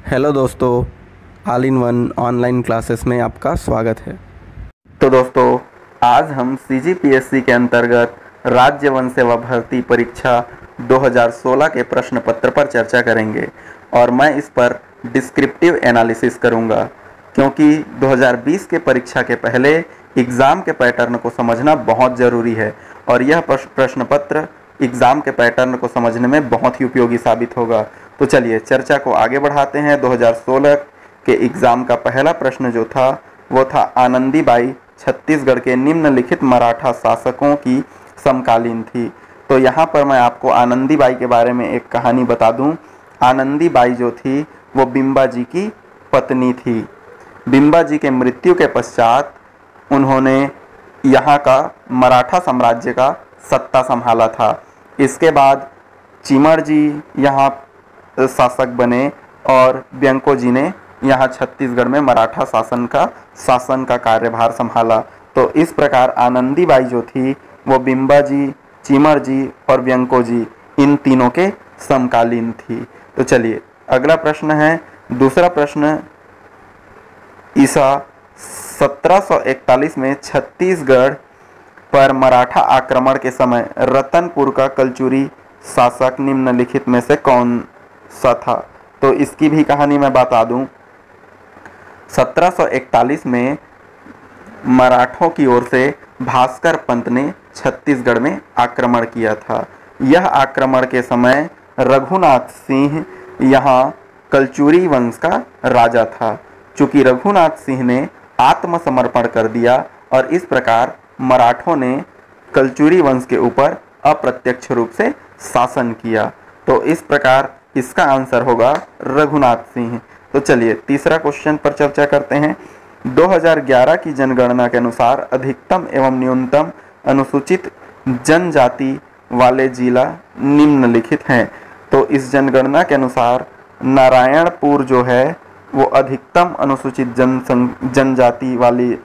Hello दोस्तों, all in one online classes में आपका स्वागत है। तो दोस्तों, आज हम CGPSC के अंतर्गत राज्य वन सेवा भर्ती परीक्षा 2016 के प्रश्न पत्र पर चर्चा करेंगे और मैं इस पर डिस्क्रिप्टिव एनालिसिस करूंगा, क्योंकि 2020 के परीक्षा के पहले एग्ज़ाम के पैटर्न को समझना बहुत ज़रूरी है और यह प्रश्न पत्र एग्ज़ाम के पैटर्न को समझने में बहुत ही उपयोगी साबित होगा। तो चलिए चर्चा को आगे बढ़ाते हैं। 2016 के एग्ज़ाम का पहला प्रश्न जो था वो था, आनंदीबाई छत्तीसगढ़ के निम्नलिखित मराठा शासकों की समकालीन थी। तो यहाँ पर मैं आपको आनंदीबाई के बारे में एक कहानी बता दूँ। आनंदीबाई जो थी वो बिंबा जी की पत्नी थी। बिंबा जी के मृत्यु के पश्चात उन्होंने यहाँ का मराठा साम्राज्य का सत्ता संभाला था। इसके बाद चिमर जी यहाँ शासक बने और व्यंको जी ने यहाँ छत्तीसगढ़ में मराठा शासन का कार्यभार संभाला। तो इस प्रकार आनंदीबाई जो थी वो बिंबा जी, चिमर जी और व्यंको जी इन तीनों के समकालीन थी। तो चलिए अगला प्रश्न है। दूसरा प्रश्न, ईसा 1741 में छत्तीसगढ़ पर मराठा आक्रमण के समय रतनपुर का कलचुरी शासक निम्नलिखित में से कौन सा था? तो इसकी भी कहानी मैं बता दूं। 1741 में मराठों की ओर से भास्कर पंत ने छत्तीसगढ़ में आक्रमण किया था। यह आक्रमण के समय रघुनाथ सिंह यहाँ कलचुरी वंश का राजा था। चूंकि रघुनाथ सिंह ने आत्मसमर्पण कर दिया और इस प्रकार मराठों ने कलचुरी वंश के ऊपर अप्रत्यक्ष रूप से शासन किया। तो इस प्रकार इसका आंसर होगा रघुनाथ सिंह। तो चलिए तीसरा क्वेश्चन पर चर्चा करते हैं। 2011 की जनगणना के अनुसार अधिकतम एवं न्यूनतम अनुसूचित जनजाति वाले जिला निम्नलिखित हैं। तो इस जनगणना के अनुसार नारायणपुर जो है वो अधिकतम अनुसूचित जनजाति वाली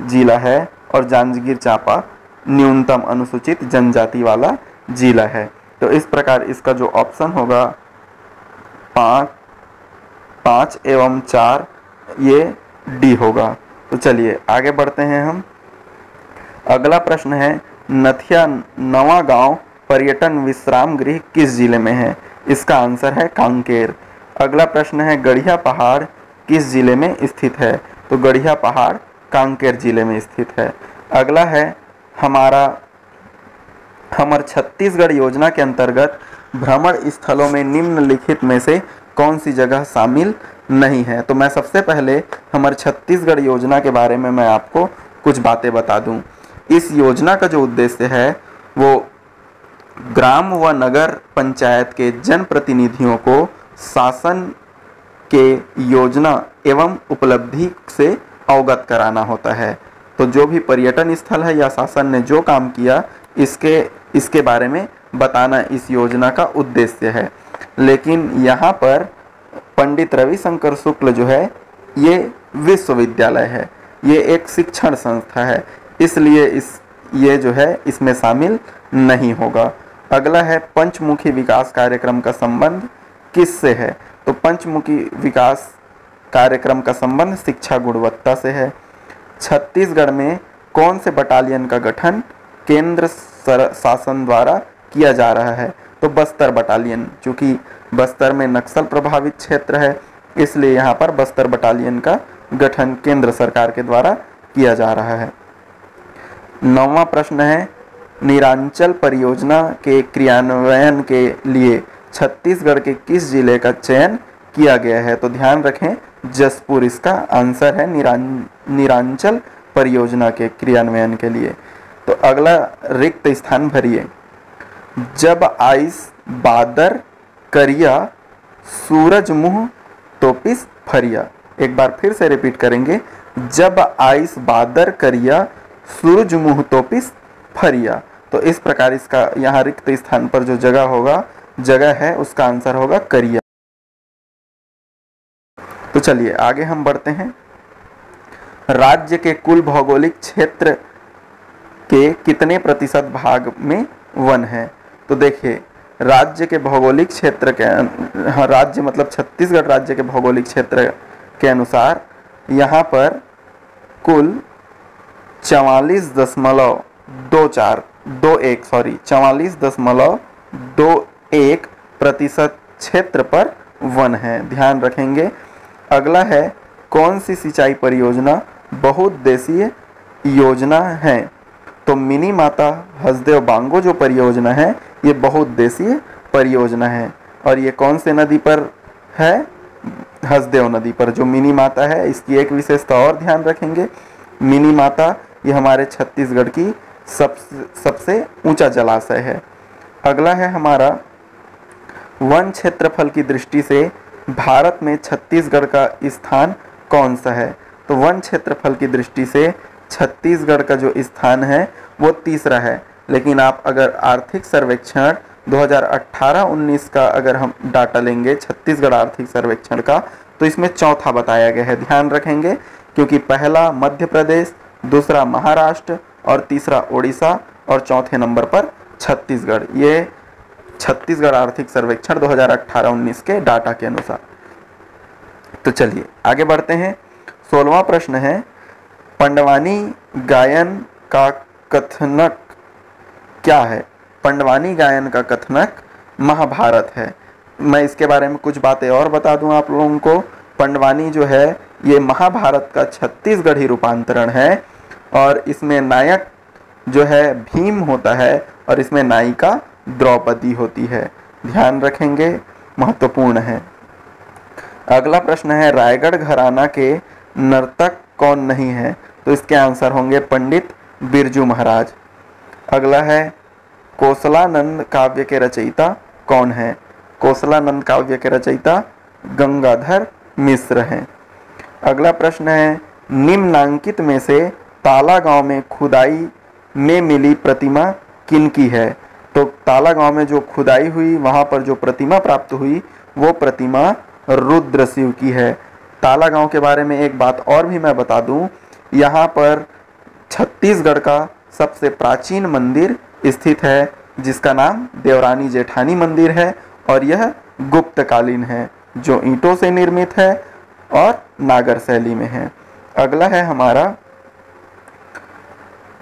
जिला है और जांजगीर चांपा न्यूनतम अनुसूचित जनजाति वाला जिला है। तो इस प्रकार इसका जो ऑप्शन होगा 5 एवं 4 ये डी होगा। तो चलिए आगे बढ़ते हैं हम। अगला प्रश्न है, नथिया नवा गांव पर्यटन विश्राम गृह किस जिले में है? इसका आंसर है कांकेर। अगला प्रश्न है, गढ़िया पहाड़ किस जिले में स्थित है? तो गढ़िया पहाड़ कांकेर जिले में स्थित है। अगला है, हमर छत्तीसगढ़ योजना के अंतर्गत भ्रमण स्थलों में निम्नलिखित में से कौन सी जगह शामिल नहीं है? तो मैं सबसे पहले हमर छत्तीसगढ़ योजना के बारे में मैं आपको कुछ बातें बता दूं। इस योजना का जो उद्देश्य है वो ग्राम व नगर पंचायत के जनप्रतिनिधियों को शासन के योजना एवं उपलब्धि से अवगत कराना होता है। तो जो भी पर्यटन स्थल है या शासन ने जो काम किया इसके बारे में बताना इस योजना का उद्देश्य है। लेकिन यहाँ पर पंडित रविशंकर शुक्ल जो है ये विश्वविद्यालय है, ये एक शिक्षण संस्था है, इसलिए ये जो है इसमें शामिल नहीं होगा। अगला है, पंचमुखी विकास कार्यक्रम का संबंध किससे है? तो पंचमुखी विकास कार्यक्रम का संबंध शिक्षा गुणवत्ता से है। छत्तीसगढ़ में कौन से बटालियन का गठन केंद्र शासन द्वारा किया जा रहा है? तो बस्तर बटालियन। चूंकि बस्तर में नक्सल प्रभावित क्षेत्र है इसलिए यहाँ पर बस्तर बटालियन का गठन केंद्र सरकार के द्वारा किया जा रहा है। 9वां प्रश्न है, निरांचल परियोजना के क्रियान्वयन के लिए छत्तीसगढ़ के किस जिले का चयन किया गया है? तो ध्यान रखें जसपुर इसका आंसर है निरांचल परियोजना के क्रियान्वयन के लिए। तो अगला, रिक्त स्थान भरिए। जब आइस बादर करिया सूरज मुँह तोपिस फरिया। एक बार फिर से रिपीट करेंगे, जब आइस बादर करिया सूरज मुँह तोपिस फरिया। तो इस प्रकार इसका यहाँ रिक्त स्थान पर जो जगह है उसका आंसर होगा करिया। तो चलिए आगे हम बढ़ते हैं। राज्य के कुल भौगोलिक क्षेत्र के कितने प्रतिशत भाग में वन है? तो देखिए राज्य के भौगोलिक क्षेत्र के राज्य मतलब छत्तीसगढ़ राज्य के भौगोलिक क्षेत्र के अनुसार यहाँ पर कुल 44.21% क्षेत्र पर वन है, ध्यान रखेंगे। अगला है, कौन सी सिंचाई परियोजना बहुउद्देशीय योजना है? तो मिनी माता हसदेव बांगो जो परियोजना है ये बहुउद्देशीय परियोजना है, और ये कौन से नदी पर है? हसदेव नदी पर। जो मिनी माता है इसकी एक विशेषता और ध्यान रखेंगे, मिनी माता ये हमारे छत्तीसगढ़ की सबसे ऊंचा जलाशय है। अगला है हमारा, वन क्षेत्रफल की दृष्टि से भारत में छत्तीसगढ़ का स्थान कौन सा है? तो वन क्षेत्रफल की दृष्टि से छत्तीसगढ़ का जो स्थान है वो तीसरा है, लेकिन आप अगर आर्थिक सर्वेक्षण 2018-19 का अगर हम डाटा लेंगे छत्तीसगढ़ आर्थिक सर्वेक्षण का, तो इसमें चौथा बताया गया है, ध्यान रखेंगे, क्योंकि पहला मध्य प्रदेश, दूसरा महाराष्ट्र और तीसरा ओडिशा और चौथे नंबर पर छत्तीसगढ़। ये छत्तीसगढ़ आर्थिक सर्वेक्षण 2018-19 के डाटा के अनुसार। तो चलिए आगे बढ़ते हैं। 16वां प्रश्न है, पंडवानी गायन का कथनक क्या है? पंडवानी गायन का कथनक महाभारत है। मैं इसके बारे में कुछ बातें और बता दूं आप लोगों को। पंडवानी जो है ये महाभारत का छत्तीसगढ़ी रूपांतरण है, और इसमें नायक जो है भीम होता है और इसमें नायिका द्रौपदी होती है, ध्यान रखेंगे, महत्वपूर्ण है। अगला प्रश्न है, रायगढ़ घराना के नर्तक कौन नहीं है? तो इसके आंसर होंगे पंडित बिरजू महाराज। अगला है, कोसलानंद काव्य के रचयिता कौन है? कोसलानंद काव्य के रचयिता गंगाधर मिश्र हैं। अगला प्रश्न है, निम्नांकित में से ताला गांव में खुदाई में मिली प्रतिमा किनकी है? तो ताला गांव में जो खुदाई हुई वहां पर जो प्रतिमा प्राप्त हुई वो प्रतिमा रुद्रशिव की है। ताला गांव के बारे में एक बात और भी मैं बता दूं, यहाँ पर छत्तीसगढ़ का सबसे प्राचीन मंदिर स्थित है जिसका नाम देवरानी जेठानी मंदिर है, और यह गुप्तकालीन है, जो ईंटों से निर्मित है और नागर शैली में है। अगला है हमारा,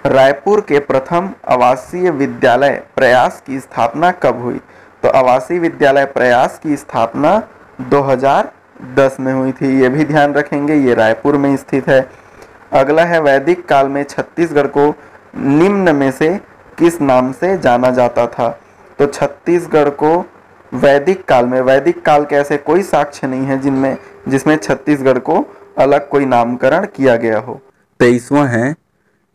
रायपुर के प्रथम आवासीय विद्यालय प्रयास की स्थापना कब हुई? तो आवासीय विद्यालय प्रयास की स्थापना 2010 में हुई थी, ये भी ध्यान रखेंगे, ये रायपुर में स्थित है। अगला है, वैदिक काल में छत्तीसगढ़ को निम्न में से किस नाम से जाना जाता था? तो छत्तीसगढ़ को वैदिक काल में, वैदिक काल के ऐसे कोई साक्ष्य नहीं है जिसमें छत्तीसगढ़ को अलग कोई नामकरण किया गया हो। 23वां है,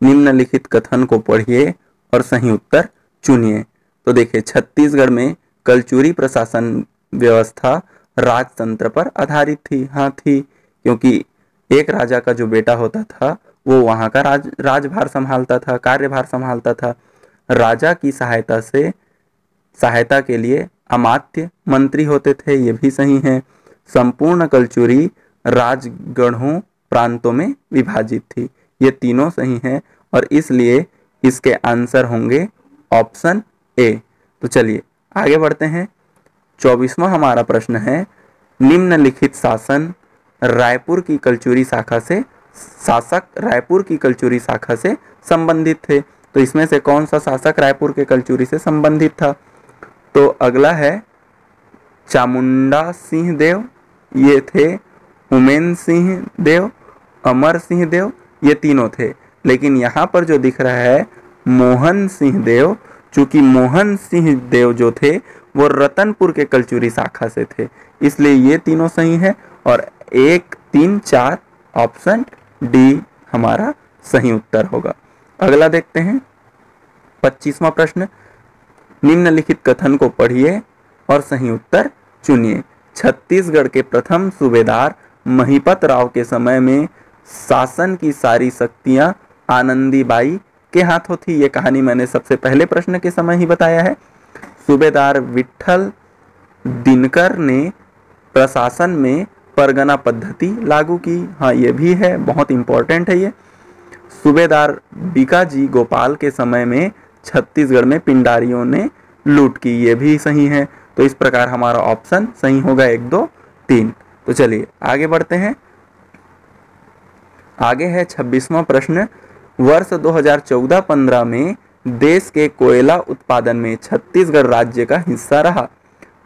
निम्नलिखित कथन को पढ़िए और सही उत्तर चुनिए। तो देखिए, छत्तीसगढ़ में कलचुरी प्रशासन व्यवस्था राजतंत्र पर आधारित थी। हाँ थी, क्योंकि एक राजा का जो बेटा होता था वो वहाँ का राजभार संभालता था, कार्यभार संभालता था। राजा की सहायता के लिए अमात्य मंत्री होते थे, ये भी सही है। संपूर्ण कलचुरी राजगढ़ों प्रांतों में विभाजित थी, ये तीनों सही हैं, और इसलिए इसके आंसर होंगे ऑप्शन ए। तो चलिए आगे बढ़ते हैं। 24वां हमारा प्रश्न है, निम्नलिखित शासन रायपुर की कलचुरी शाखा से संबंधित थे। तो इसमें से कौन सा शासक रायपुर के कलचुरी से संबंधित था? तो अगला है, चामुंडा सिंह देव, ये थे उमेन सिंह देव, अमर सिंह देव, ये तीनों थे। लेकिन यहाँ पर जो दिख रहा है मोहन सिंह देव, चूंकि मोहन सिंह देव जो थे वो रतनपुर के कलचुरी शाखा से थे, इसलिए ये तीनों सही है, और 1, 3, 4 ऑप्शन डी हमारा सही उत्तर होगा। अगला देखते हैं 25वां प्रश्न, निम्नलिखित कथन को पढ़िए और सही उत्तर चुनिए। छत्तीसगढ़ के प्रथम सूबेदार महिपत राव के समय में शासन की सारी शक्तियां आनंदीबाई के हाथों थी। ये कहानी मैंने सबसे पहले प्रश्न के समय ही बताया है। सूबेदार विट्ठल दिनकर ने प्रशासन में परगना पद्धति लागू की। हाँ, ये भी है, बहुत इंपॉर्टेंट है ये। सूबेदार बीकाजी गोपाल के समय में छत्तीसगढ़ में पिंडारियों ने लूट की, ये भी सही है। तो इस प्रकार हमारा ऑप्शन सही होगा 1, 2, 3। तो चलिए आगे बढ़ते हैं। आगे है 26वां प्रश्न। वर्ष 2014-15 में देश के कोयला उत्पादन में छत्तीसगढ़ राज्य का हिस्सा रहा।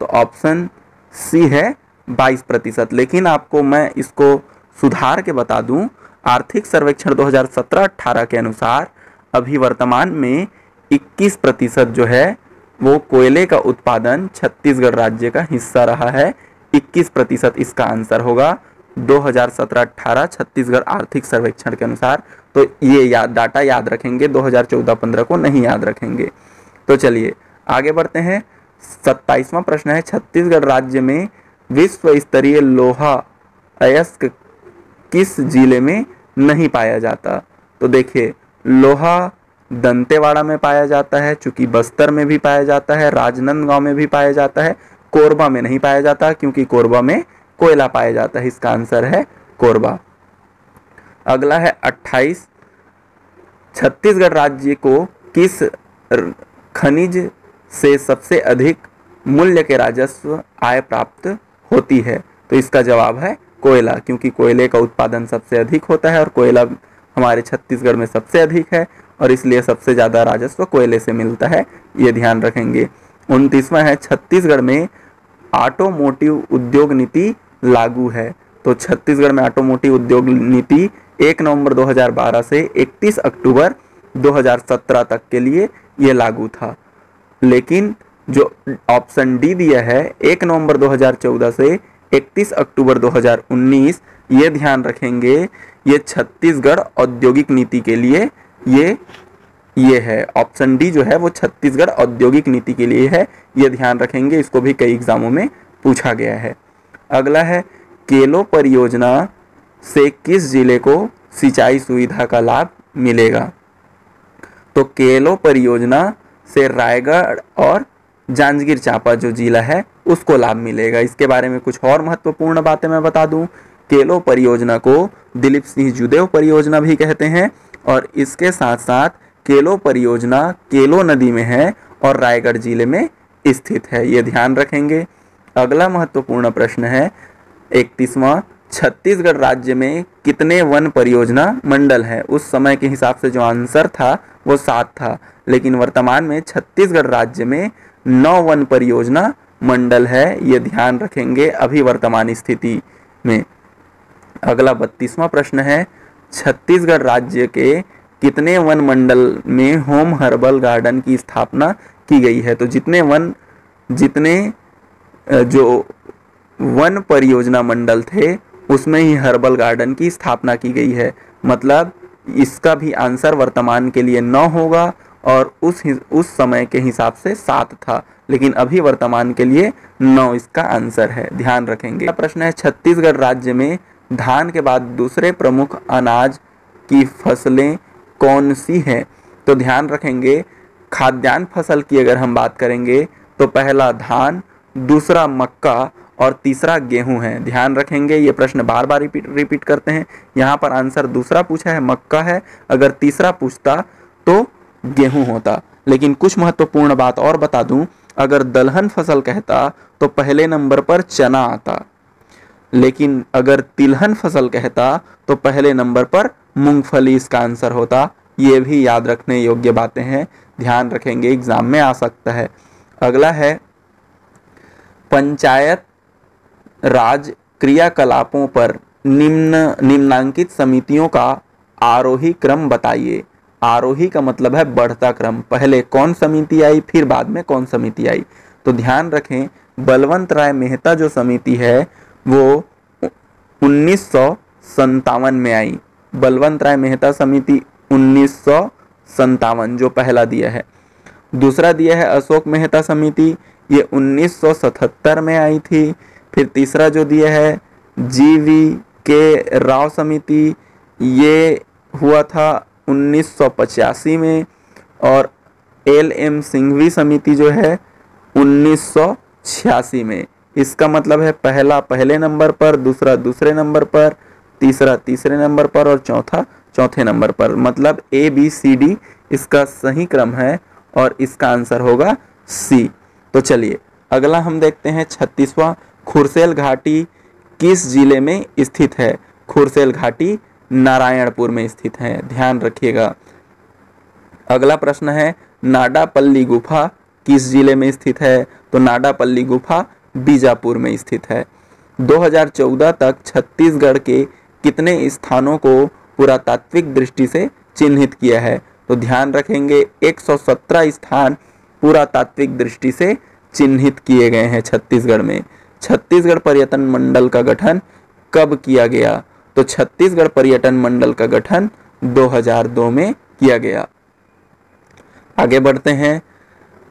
तो ऑप्शन सी है 22%। लेकिन आपको मैं इसको सुधार के बता दूं, आर्थिक सर्वेक्षण 2017-18 के अनुसार अभी वर्तमान में 21% जो है वो कोयले का उत्पादन छत्तीसगढ़ राज्य का हिस्सा रहा है। 21% इसका आंसर होगा 2017-18 छत्तीसगढ़ आर्थिक सर्वेक्षण के अनुसार। तो ये डाटा याद रखेंगे, 2014-15 को नहीं याद रखेंगे। तो चलिए आगे बढ़ते हैं। 27वां प्रश्न है, छत्तीसगढ़ राज्य में विश्व स्तरीय लोहा अयस्क किस जिले में नहीं पाया जाता? तो देखिए, लोहा दंतेवाड़ा में पाया जाता है, चूंकि बस्तर में भी पाया जाता है, राजनांदगांव में भी पाया जाता है, कोरबा में नहीं पाया जाता क्योंकि कोरबा में कोयला पाया जाता है। इसका आंसर है कोरबा। अगला है 28, छत्तीसगढ़ राज्य को किस खनिज से सबसे अधिक मूल्य के राजस्व आय प्राप्त होती है? तो इसका जवाब है कोयला, क्योंकि कोयले का उत्पादन सबसे अधिक होता है और कोयला हमारे छत्तीसगढ़ में सबसे अधिक है और इसलिए सबसे ज़्यादा राजस्व कोयले से मिलता है, ये ध्यान रखेंगे। 29वां है, छत्तीसगढ़ में ऑटोमोटिव उद्योग नीति लागू है। तो छत्तीसगढ़ में ऑटोमोटिव उद्योग नीति 1 नवंबर 2012 से 31 अक्टूबर 2017 तक के लिए ये लागू था। लेकिन जो ऑप्शन डी दिया है 1 नवंबर 2014 से 31 अक्टूबर 2019, ये ध्यान रखेंगे, ये छत्तीसगढ़ औद्योगिक नीति के लिए ये है। ऑप्शन डी जो है वो छत्तीसगढ़ औद्योगिक नीति के लिए है, ये ध्यान रखेंगे। इसको भी कई एग्जामों में पूछा गया है। अगला है, केलो परियोजना से किस जिले को सिंचाई सुविधा का लाभ मिलेगा? तो केलो परियोजना से रायगढ़ और जांजगीर चांपा जो जिला है उसको लाभ मिलेगा। इसके बारे में कुछ और महत्वपूर्ण बातें मैं बता दूं। केलो परियोजना को दिलीप सिंह जुदेव परियोजना भी कहते हैं और इसके साथ साथ केलो परियोजना केलो नदी में है और रायगढ़ जिले में स्थित है, ये ध्यान रखेंगे। अगला महत्वपूर्ण प्रश्न है 31वां, छत्तीसगढ़ राज्य में कितने वन परियोजना मंडल है? उस समय के हिसाब से जो आंसर था वो 7 था, लेकिन वर्तमान में छत्तीसगढ़ राज्य में 9 वन परियोजना मंडल है, ये ध्यान रखेंगे अभी वर्तमान स्थिति में। अगला 32वां प्रश्न है, छत्तीसगढ़ राज्य के कितने वन मंडल में होम हर्बल गार्डन की स्थापना की गई है? तो जितने जो वन परियोजना मंडल थे उसमें ही हर्बल गार्डन की स्थापना की गई है। मतलब इसका भी आंसर वर्तमान के लिए 9 होगा और उस समय के हिसाब से 7 था, लेकिन अभी वर्तमान के लिए 9 इसका आंसर है, ध्यान रखेंगे। प्रश्न है, छत्तीसगढ़ राज्य में धान के बाद दूसरे प्रमुख अनाज की फसलें कौन सी हैं? तो ध्यान रखेंगे, खाद्यान्न फसल की अगर हम बात करेंगे तो पहला धान, दूसरा मक्का और तीसरा गेहूं है। ध्यान रखेंगे, ये प्रश्न बार बार रिपीट करते हैं। यहाँ पर आंसर दूसरा पूछा है मक्का है, अगर तीसरा पूछता तो गेहूं होता। लेकिन कुछ महत्वपूर्ण बात और बता दूं, अगर दलहन फसल कहता तो पहले नंबर पर चना आता, लेकिन अगर तिलहन फसल कहता तो पहले नंबर पर मूंगफली इसका आंसर होता। ये भी याद रखने योग्य बातें हैं, ध्यान रखेंगे, एग्जाम में आ सकता है। अगला है, पंचायत राज क्रियाकलापों पर निम्नांकित समितियों का आरोही क्रम बताइए। आरोही का मतलब है बढ़ता क्रम, पहले कौन समिति आई फिर बाद में कौन समिति आई। तो ध्यान रखें, बलवंत राय मेहता जो समिति है वो 1957 में आई। बलवंत राय मेहता समिति 1957 जो पहला दिया है। दूसरा दिया है अशोक मेहता समिति, ये 1977 में आई थी। फिर तीसरा जो दिया है GV राव समिति, ये हुआ था 1985 में। और LM सिंघवी समिति जो है 1986 में। इसका मतलब है पहला पहले नंबर पर, दूसरा दूसरे नंबर पर, तीसरा तीसरे नंबर पर और चौथा चौथे नंबर पर। मतलब ABCD इसका सही क्रम है और इसका आंसर होगा सी। तो चलिए अगला हम देखते हैं 36वां, खुरसेल घाटी किस जिले में स्थित है? खुरसेल घाटी नारायणपुर में स्थित है, ध्यान रखिएगा। अगला प्रश्न है नाडापल्ली गुफा किस जिले में स्थित है? तो नाडापल्ली गुफा बीजापुर में स्थित है। 2014 तक छत्तीसगढ़ के कितने स्थानों को पुरातात्विक दृष्टि से चिन्हित किया है? तो ध्यान रखेंगे 117 स्थान पुरातात्विक दृष्टि से चिन्हित किए गए हैं छत्तीसगढ़ में। छत्तीसगढ़ पर्यटन मंडल का गठन कब किया गया? तो छत्तीसगढ़ पर्यटन मंडल का गठन 2002 में किया गया। आगे बढ़ते हैं।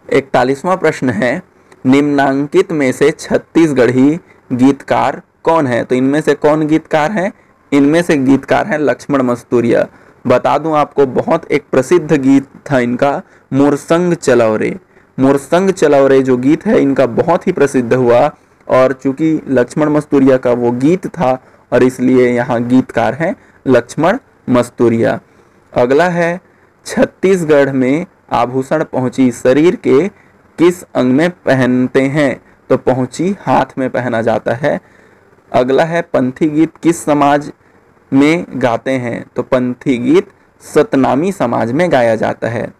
41वां प्रश्न है निम्नांकित में से छत्तीसगढ़ी गीतकार कौन है? तो इनमें से कौन गीतकार हैं? इनमें से गीतकार हैं लक्ष्मण मस्तूरिया। बता दूं आपको, बहुत एक प्रसिद्ध गीत था इनका, मोरसंग चलाओ रे। मोरसंग चलाओ रे जो गीत है इनका बहुत ही प्रसिद्ध हुआ, और चूंकि लक्ष्मण मस्तूरिया का वो गीत था और इसलिए यहाँ गीतकार हैं लक्ष्मण मस्तूरिया। अगला है छत्तीसगढ़ में आभूषण पहुंची शरीर के किस अंग में पहनते हैं? तो पहुंची हाथ में पहना जाता है। अगला है पंथी गीत किस समाज में गाते हैं? तो पंथी गीत सतनामी समाज में गाया जाता है।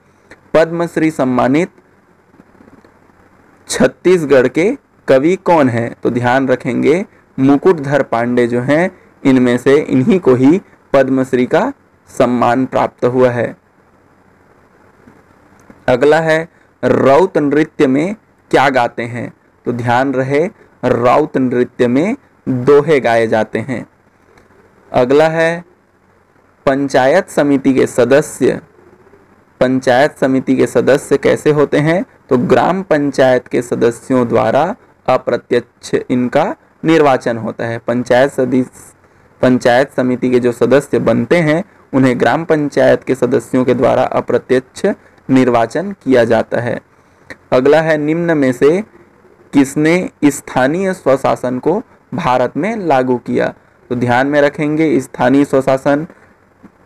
पद्मश्री सम्मानित छत्तीसगढ़ के कवि कौन है? तो ध्यान रखेंगे मुकुटधर पांडे जो हैं, इनमें से इन्हीं को ही पद्मश्री का सम्मान प्राप्त हुआ है। अगला है राउत नृत्य में क्या गाते हैं? तो ध्यान रहे राउत नृत्य में दोहे गाए जाते हैं। अगला है पंचायत समिति के सदस्य कैसे होते हैं? तो ग्राम पंचायत के सदस्यों द्वारा अप्रत्यक्ष इनका निर्वाचन होता है। पंचायत समिति के जो सदस्य बनते हैं उन्हें ग्राम पंचायत के सदस्यों के द्वारा अप्रत्यक्ष निर्वाचन किया जाता है। अगला है निम्न में से किसने स्थानीय स्वशासन को भारत में लागू किया? तो ध्यान में रखेंगे स्थानीय स्वशासन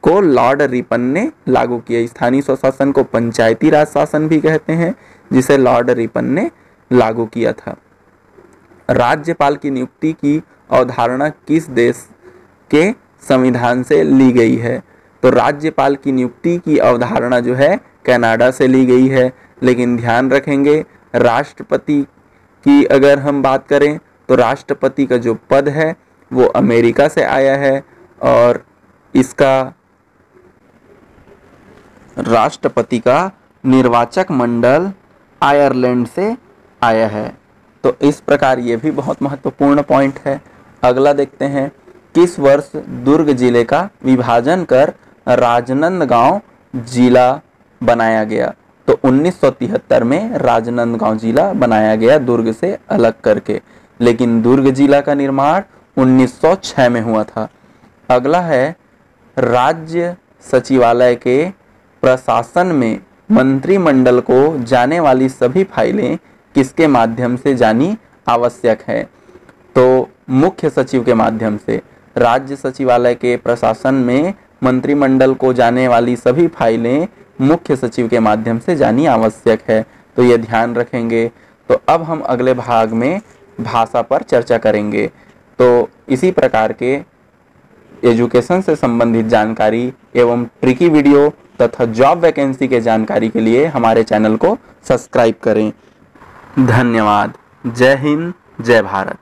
को लॉर्ड रिपन ने लागू किया। स्थानीय स्वशासन को पंचायती राज शासन भी कहते हैं, जिसे लॉर्ड रिपन ने लागू किया था। राज्यपाल की नियुक्ति की अवधारणा किस देश के संविधान से ली गई है? तो राज्यपाल की नियुक्ति की अवधारणा जो है कनाडा से ली गई है। लेकिन ध्यान रखेंगे राष्ट्रपति की अगर हम बात करें तो राष्ट्रपति का जो पद है वो अमेरिका से आया है, और इसका राष्ट्रपति का निर्वाचक मंडल आयरलैंड से आया है। तो इस प्रकार ये भी बहुत महत्वपूर्ण पॉइंट है। अगला देखते हैं किस वर्ष दुर्ग जिले का विभाजन कर राजनांदगांव जिला बनाया गया? तो 1973 में राजनांदगांव जिला बनाया गया दुर्ग से अलग करके, लेकिन दुर्ग जिला का निर्माण 1906 में हुआ था। अगला है राज्य सचिवालय के प्रशासन में मंत्रिमंडल को जाने वाली सभी फाइलें किसके माध्यम से जानी आवश्यक है? तो मुख्य सचिव के माध्यम से। राज्य सचिवालय के प्रशासन में मंत्रिमंडल को जाने वाली सभी फाइलें मुख्य सचिव के माध्यम से जानी आवश्यक है, तो ये ध्यान रखेंगे। तो अब हम अगले भाग में भाषा पर चर्चा करेंगे। तो इसी प्रकार के एजुकेशन से संबंधित जानकारी एवं ट्रिकी वीडियो तथा जॉब वैकेंसी के जानकारी के लिए हमारे चैनल को सब्सक्राइब करें। धन्यवाद। जय हिंद, जय भारत।